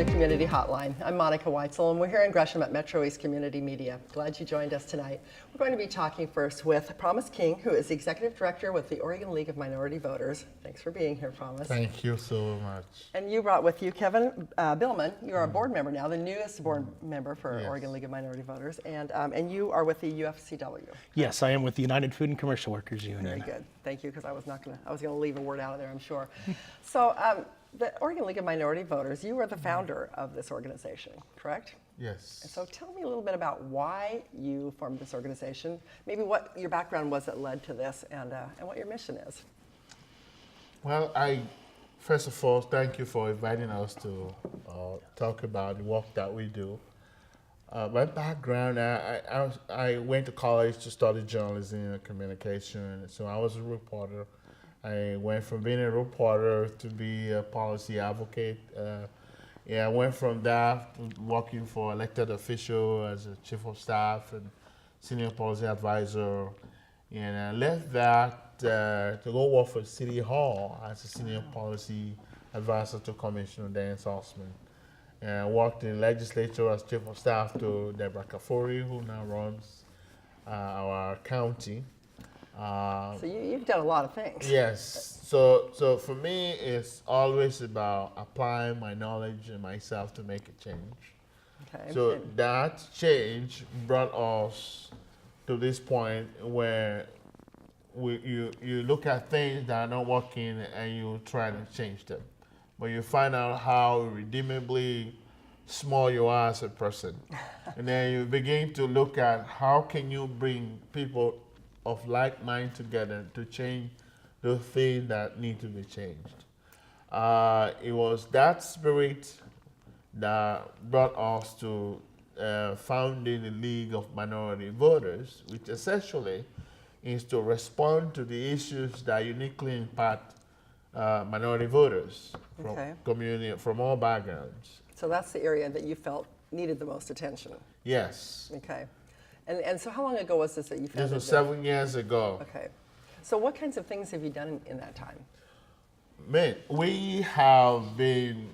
Community Hotline. I'm Monica Weitzel, and we're here in Gresham at MetroEast Community Media. Glad you joined us tonight. We're going to be talking first with Promise King, who is the Executive Director with the Oregon League of Minority Voters. Thanks for being here, Promise. Thank you so much. And you brought with you Kevin Billman. You're a board member now, the newest board member for Yes. Oregon League of Minority Voters, and you are with the UFCW. Yes, I am with the United Food and Commercial Workers Union. Very good. Thank you, because I was going to leave a word out of there, I'm sure. So the Oregon League of Minority Voters, you were the founder of this organization, correct? Yes. And so tell me a little bit about why you formed this organization, maybe what your background was that led to this, and what your mission is. Well, first of all, thank you for inviting us to talk about the work that we do. My background, I went to college to study journalism and communication, so I was a reporter. I went from being a reporter to be a policy advocate. I went from that to working for elected official as a chief of staff and senior policy advisor. And I left that to go work for City Hall as a senior policy advisor to Commissioner Dan Salzman. And I worked in legislature as chief of staff to Deborah Kafori, who now runs our county. So you've done a lot of things. Yes. So for me, it's always about applying my knowledge and myself to make a change. Okay. So that change brought us to this point where you look at things that are not working and you try to change them. But you find out how redeemably small you are as a person. And then you begin to look at how can you bring people of like mind together to change the things that need to be changed. It was that spirit that brought us to founding the League of Minority Voters, which essentially is to respond to the issues that uniquely impact minority voters from community, from all backgrounds. So that's the area that you felt needed the most attention. Yes. Okay. And so how long ago was this that you founded This was 7 years ago. Okay. So what kinds of things have you done in that time? Man, we have been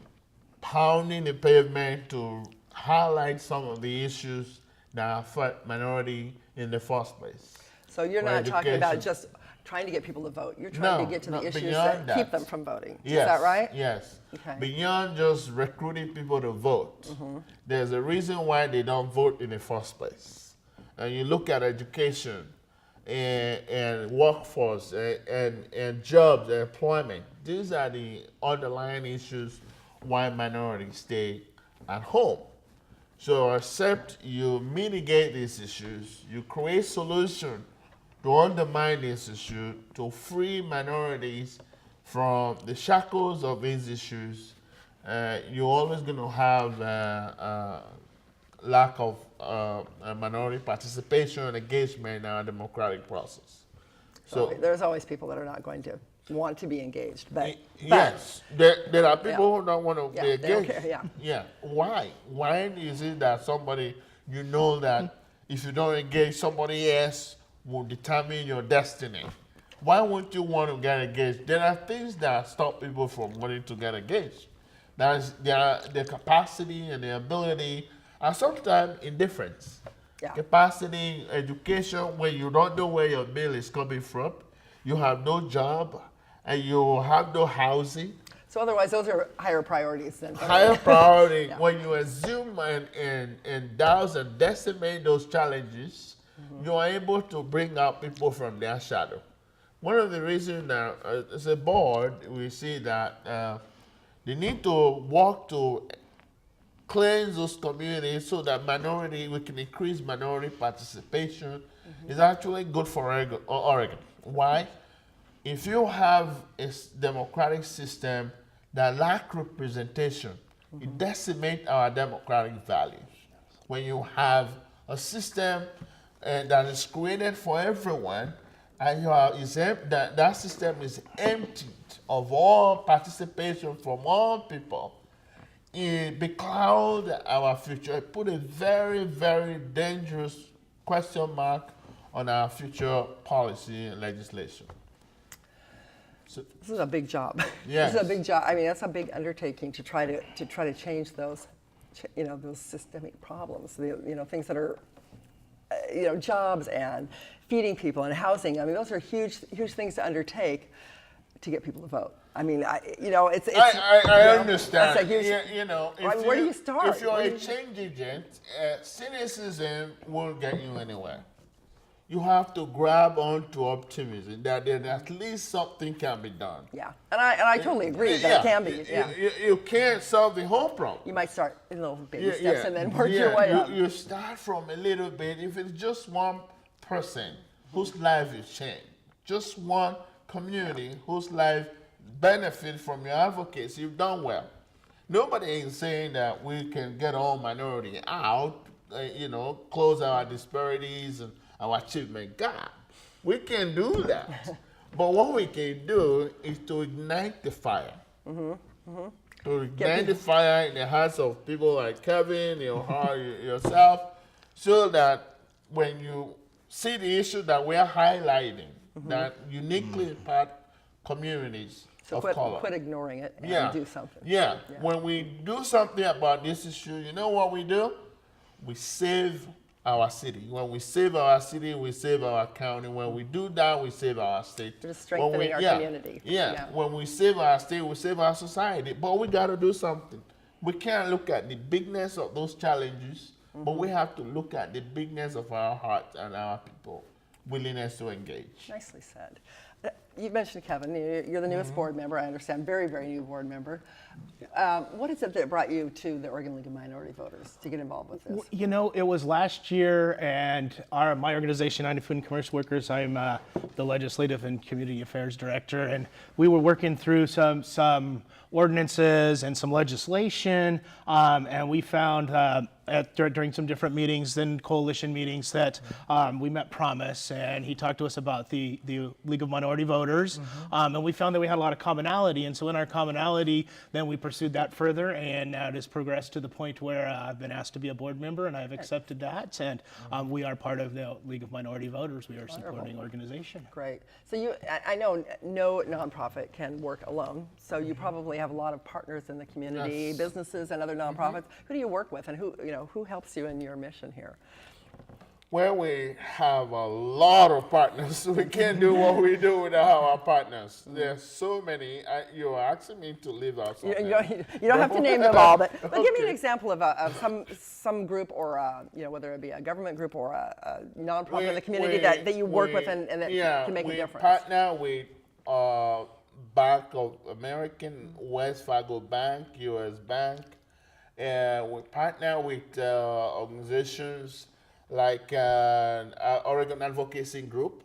pounding the pavement to highlight some of the issues that affect minority in the first place. So you're not talking about just trying to get people to vote. You're trying to get to the issues that keep them from voting. Yes, is that right? Yes. Okay. Beyond just recruiting people to vote, there's a reason why they don't vote in the first place. And you look at education and workforce and jobs and employment. These are the underlying issues why minorities stay at home. So except you mitigate these issues, you create solutions to undermine this issue, to free minorities from the shackles of these issues, you're always going to have lack of minority participation and engagement in our democratic process. So there's always people that are not going to want to be engaged. But yes, there are people who don't want to be engaged. They don't care, Yeah. Why? Why is it that somebody, you know that if you don't engage, somebody else will determine your destiny? Why wouldn't you want to get engaged? There are things that stop people from wanting to get engaged. Their capacity and their ability, and sometimes indifference. Yeah. Capacity, education, when you don't know where your bill is coming from, you have no job, and you have no housing. So otherwise, those are higher priorities than Higher priority. When you assume and douse and decimate those challenges, you are able to bring out people from their shadow. One of the reasons that as a board, we see that they need to work to cleanse those communities so that we can increase minority participation is actually good for Oregon. Why? If you have a democratic system that lacks representation, it decimates our democratic values. When you have a system that is created for everyone, and that system is emptied of all participation from all people, it beclouds our future. It put a very, very dangerous question mark on our future policy and legislation. This is a big job. Yes. This is a big job. I mean, that's a big undertaking to try to change those, those systemic problems. Things that are, jobs and feeding people and housing. I mean, those are huge things to undertake to get people to vote. I mean, it's. I understand. That's a huge, where do you start? If you're a change agent, cynicism won't get you anywhere. You have to grab onto optimism that then at least something can be done. Yeah, and I totally agree that it can be. Yeah. You can't solve the whole problem. You might start in little baby steps and then work your way up. You start from a little bit. If it's just one person whose life is changed, just one community whose life benefit from your advocacy, you've done well. Nobody is saying that we can get all minority out, close our disparities and our achievement gap. We can do that. But what we can do is to ignite the fire. To ignite the fire in the hearts of people like Kevin, yourself, so that when you see the issue that we're highlighting, that uniquely impact communities of color. Quit ignoring it and do something. Yeah. When we do something about this issue, you know what we do? We save our city. When we save our city, we save our county. When we do that, we save our state. Just strengthening our community. Yeah. When we save our state, we save our society. But we got to do something. We can't look at the bigness of those challenges, but we have to look at the bigness of our hearts and our people, willingness to engage. Nicely said. You mentioned Kevin. You're the newest board member. I understand, very, very new board member. What is it that brought you to the Oregon League of Minority Voters to get involved with this? It was last year, and my organization, United Food and Commercial Workers, I'm the Legislative and Community Affairs Director, and we were working through some ordinances and some legislation, and we found during some different meetings, then coalition meetings, that we met Promise, and he talked to us about the League of Minority Voters, and we found that we had a lot of commonality, and so in our commonality, then we pursued that further, and now it has progressed to the point where I've been asked to be a board member, and I've accepted that, and we are part of the League of Minority Voters. We are a supporting organization. Great. So I know no nonprofit can work alone, so you probably have a lot of partners in the community, businesses and other nonprofits. Who do you work with, and who helps you in your mission here? Well, we have a lot of partners. We can't do what we do without our partners. There's so many. You're asking me to leave out some. You don't have to name them all, but give me an example of some group or whether it be a government group or a nonprofit in the community that you work with and that can make a difference. We partner with Bank of American, West Fargo Bank, U.S. Bank. We partner with organizations like Oregon Advocacy Group.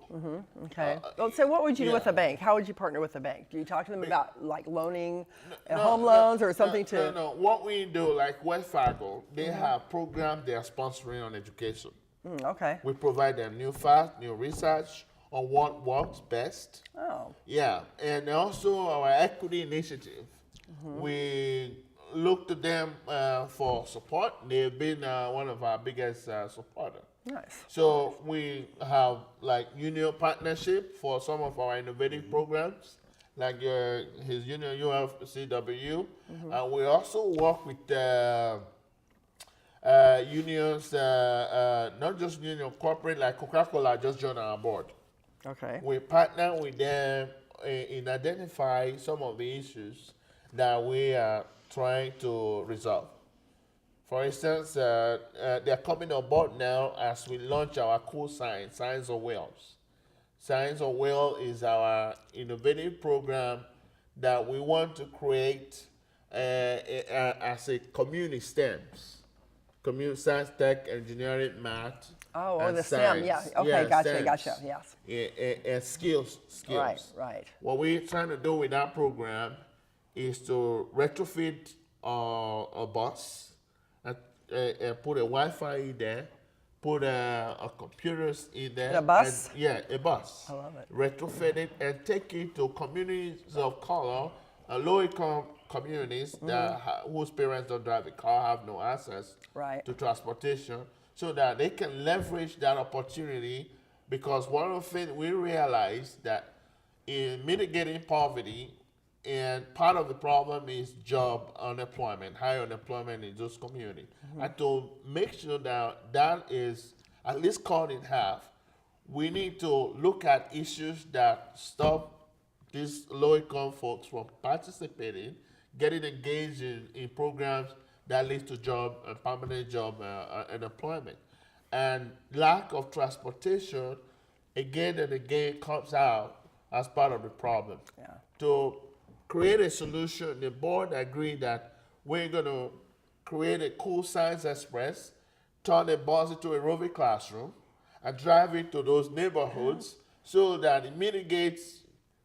Okay. So what would you do with a bank? How would you partner with a bank? Do you talk to them about like loaning home loans or something to? No. What we do, like West Fargo, they have programs they are sponsoring on education. Okay. We provide them new facts, new research on what works best. Oh. Yeah, and also our equity initiative. We look to them for support. They've been one of our biggest supporters. Nice. So we have like union partnership for some of our innovative programs, like his union UFCW. And we also work with unions, not just union corporate, like Coca-Cola just joined our board. Okay. We partner with them in identify some of the issues that we are trying to resolve. For instance, they're coming on board now as we launch our cool Science of Wales. Science of Wales is our innovative program that we want to create as a community STEMs. Community science, tech, engineering, math, and the science. STEM, yeah. Okay, STEMs. gotcha, yes. And skills. Right. What we're trying to do with that program is to retrofit a bus and put a Wi-Fi in there, put a computers in there. A bus? A bus. I love it. Retrofit it and take it to communities of color, low-income communities whose parents don't drive a car, have no access to transportation, so that they can leverage that opportunity. Because one of the things we realized that in mitigating poverty, and part of the problem is job unemployment, high unemployment in those communities. And to make sure that that is at least cut in half, we need to look at issues that stop these low-income folks from participating, getting engaged in programs that lead to job, permanent job and employment. And lack of transportation, again and again, comes out as part of the problem. Yeah. To create a solution, the board agreed that we're going to create a cool science express, turn the bus into a roving classroom, and drive it to those neighborhoods so that it mitigates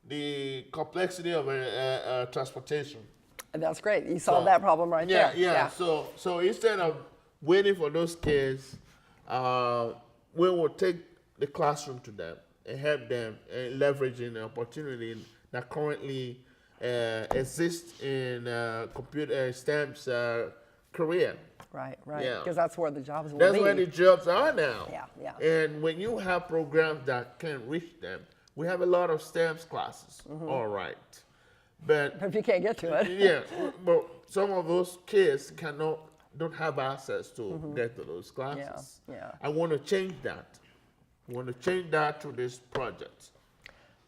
the complexity of transportation. And that's great. You solved that problem right there. Yeah. So instead of waiting for those kids, we will take the classroom to them and help them leveraging the opportunity that currently exists in computer STEM's career. Right. Yeah. Because that's where the jobs will That's be. where the jobs are now. Yeah. And when you have programs that can reach them, we have a lot of STEM's classes. All right. But If you can't get to it. yeah, but some of those kids don't have access to get to those classes. Yeah. I want to change that. I want to change that through this project.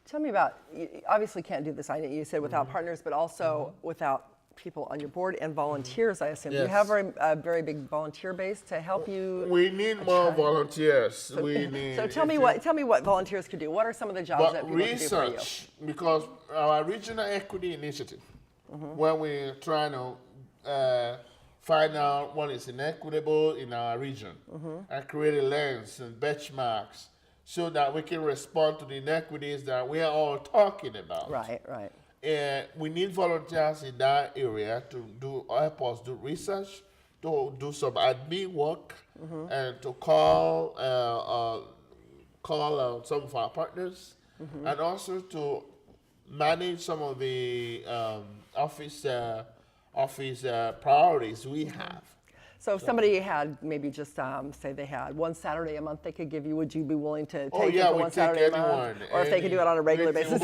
Tell me about, you obviously can't do this, I know you said without partners, but also without people on your board and volunteers, I assume. Do you Yes. have a very big volunteer base to help you? We need more volunteers. We need. So tell me what volunteers could do. What are some of the jobs that But people can do for you? research, because our regional equity initiative, where we're trying to find out what is inequitable in our region and create a lens and benchmarks so that we can respond to the inequities that we are all talking about. Right. And we need volunteers in that area to help us do research, to do some admin work, and to call some of our partners, and also to manage some of the office priorities we have. So if somebody had maybe just say they had one Saturday a month they could give you, would you be willing to take it for we one take Saturday a anyone. month? Or if they could do it on a regular basis?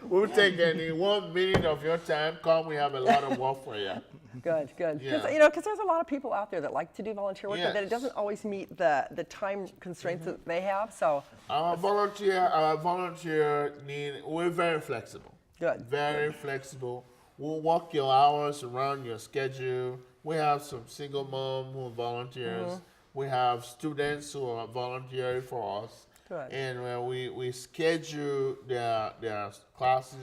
We'll take any 1 minute of your time. Come, we have a lot of work for you. Good. Because Yeah. there's a lot of people out there that like to do volunteer work, but then it Yes. doesn't always meet the time constraints that they have. So Our volunteer need. We're very flexible. Good. Very flexible. We'll work your hours around your schedule. We have some single mom who volunteers. We have students who are volunteering for us. Good. And we schedule their classes.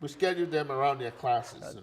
We schedule them around their classes.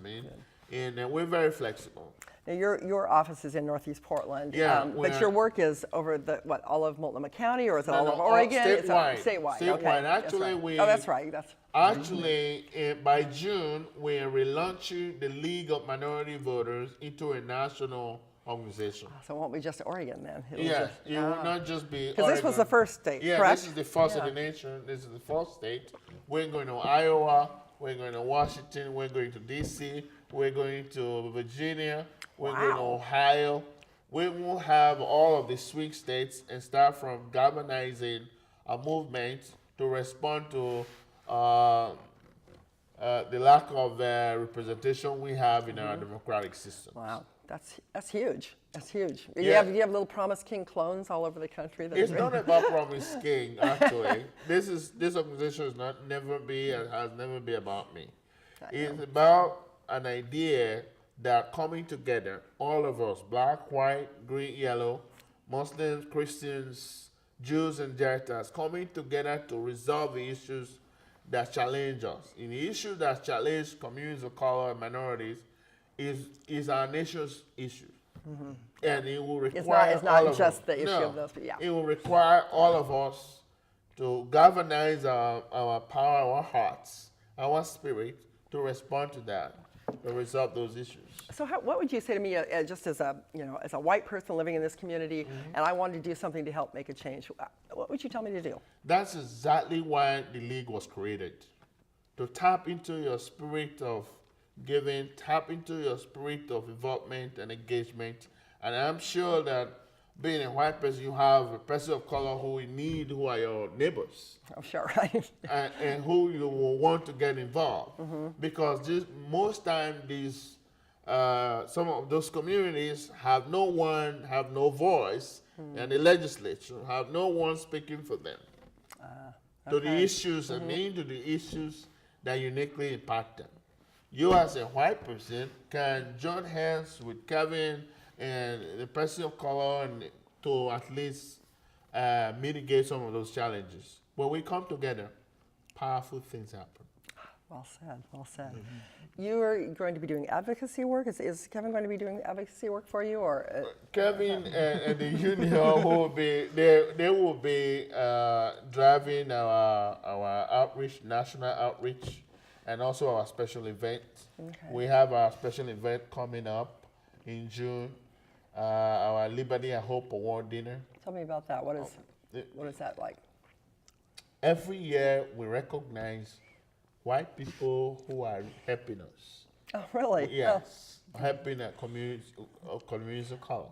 And we're very flexible. now your office is in Northeast Portland. Yeah, but your work is over all of Multnomah County, or is it all of No, Oregon? statewide. It's statewide. Statewide. Okay. Actually, that's right. we. Oh, that's right. Actually, by June, we're relaunching the League of Minority Voters into a national organization. So it won't be just Oregon then. Yes, it will not just be. Because this was the Oregon. first state, Yeah, correct? this is the first of the nation. This is the first state. We're going to Iowa. We're going to Washington. We're going to D.C. We're going to Virginia. We're going to Ohio. We will have all of the swing states and start from galvanizing a movement to respond to the lack of representation we have in our democratic system. Wow, that's huge. That's huge. Yeah. You have little Promise King clones all over the country. It's not about Promise King, actually. This organization has never been about me. It's about an idea that coming together, all of us, black, white, green, yellow, Muslims, Christians, Jews, and Gentiles, coming together to resolve the issues that challenge us. And the issue that challenge communities of color and minorities is our nation's issue. And it will require It's not all of just us. the issue No, of those people. Yeah. It will require all of us to galvanize our power, our hearts, our spirit to respond to that, to resolve those issues. So what would you say to me, just as a white person living in this community, and I wanted to do something to help make a change? What would you tell me to do? That's exactly why the league was created, to tap into your spirit of giving, tap into your spirit of involvement and engagement. And I'm sure that being a white person, you have a person of color who you need, who are your neighbors, Oh, sure, right. and who you will want to get involved. Because most time these some of those communities have no one, have no voice, and the legislature have no one speaking for them to the okay. issues and into the issues that uniquely impact them. You as a white person can join hands with Kevin and the person of color and to at least mitigate some of those challenges. When we come together, powerful things happen. Well said, well said. You are going to be doing advocacy work? Is Kevin going to be doing advocacy work for you, or? Kevin and the union who will be they will be driving our outreach, national outreach, and also our special event. Okay. We have our special event coming up in June, our Liberty and Hope Award dinner. Tell me about that. What is that like? Every year we recognize white people who are helping us. Oh, really? Yes, helping a communities of color.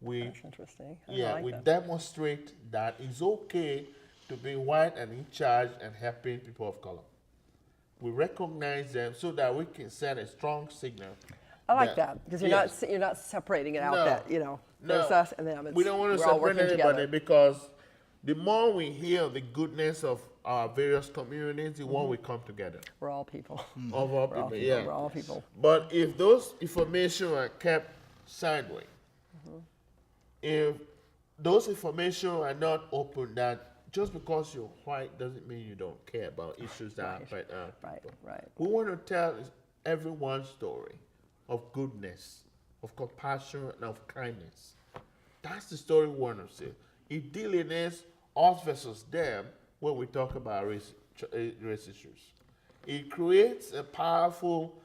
Oh, that's interesting. I Yeah, like we that. demonstrate that it's okay to be white and in charge and helping people of color. We recognize them so that we can send a strong signal. I like that because Yes. you're not separating it out. No, That there's us and them. We don't want to we're all separate working anybody together. because the more we hear the goodness of our various communities, the more we come together. We're all people. Of We're all all people, people. yeah. We're all people. But if those information are kept sideways, if those information are not open, that just because you're white doesn't mean you don't care about issues that affect our Right, people. right. We want to tell everyone's story of goodness, of compassion, and of kindness. That's the story we want to say. It delineates us versus them when we talk about race issues. It creates a powerful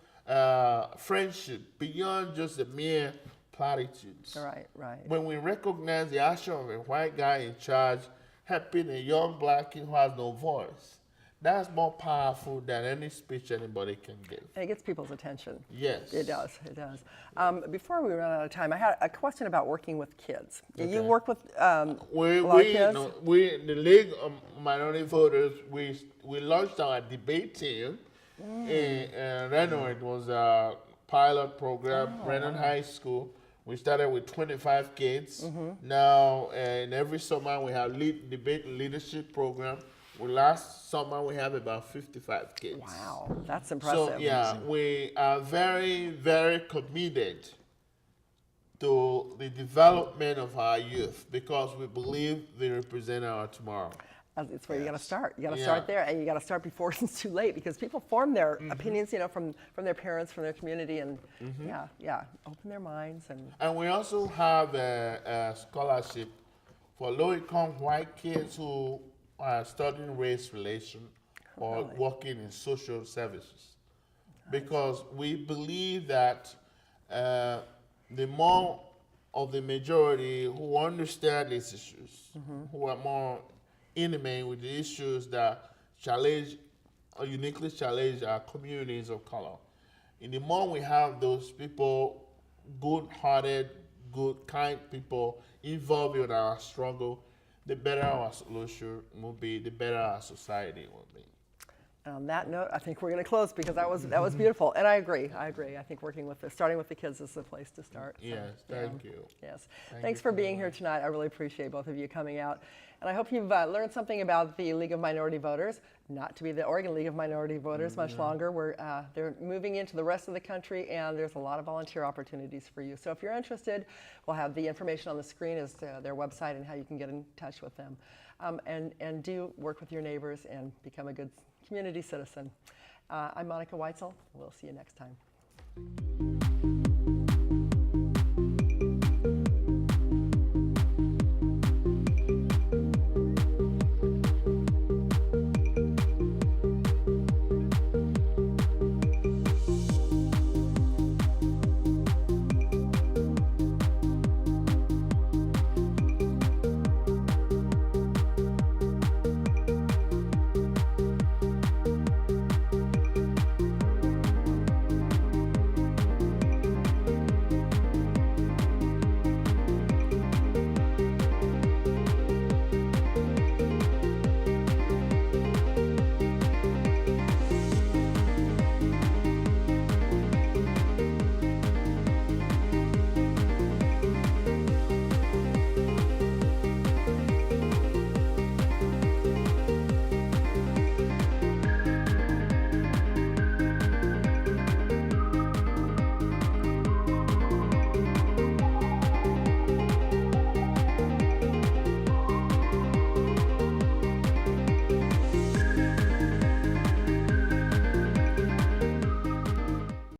friendship beyond just the mere platitudes. Right, right. When we recognize the action of a white guy in charge helping a young black kid who has no voice, that's more powerful than any speech anybody can give. And it gets people's attention. Yes. It does, it does. Before we run out of time, I had a question about working with kids. Okay. You work with a lot of We, kids? no, we, the League of Minority Voters, we launched our debate team in Reno. It was a pilot program, Reno High School. We started with 25 kids. Now, in every summer, we have debate leadership program. Last summer, we have about 55 kids. Wow, that's impressive. So, yeah, we are very, very committed to the development of our youth because we believe they represent our tomorrow. It's where you got to start. You got to Yeah. start there, and you got to start before it's too late because people form their opinions, from their parents, from their community, and open their minds And we also have a scholarship for low-income white kids who are studying race relations or Really? working in social services. Because we believe that the more of the majority who understand these issues, who are more intimate with the issues that challenge or uniquely challenge our communities of color, and the more we have those people, good-hearted, good, kind people involved in our struggle, the better our solution will be, the better our society will be. And on that note, I think we're going to close because that was beautiful, and I agree. I think starting with the kids is the place to start. So, Yes, thank you. Yes, Thank thanks you for so being here tonight. I really appreciate both of you coming out, and I hope you've learned something about the League of Minority Voters. Not to be the Oregon League of Minority Voters much longer. They're moving into the rest of the country, and there's a lot of volunteer opportunities for you. So if you're interested, we'll have the information on the screen as to their website and how you can get in touch with them. And do work with your neighbors and become a good community citizen. I'm Monica Weitzel. We'll see you next time.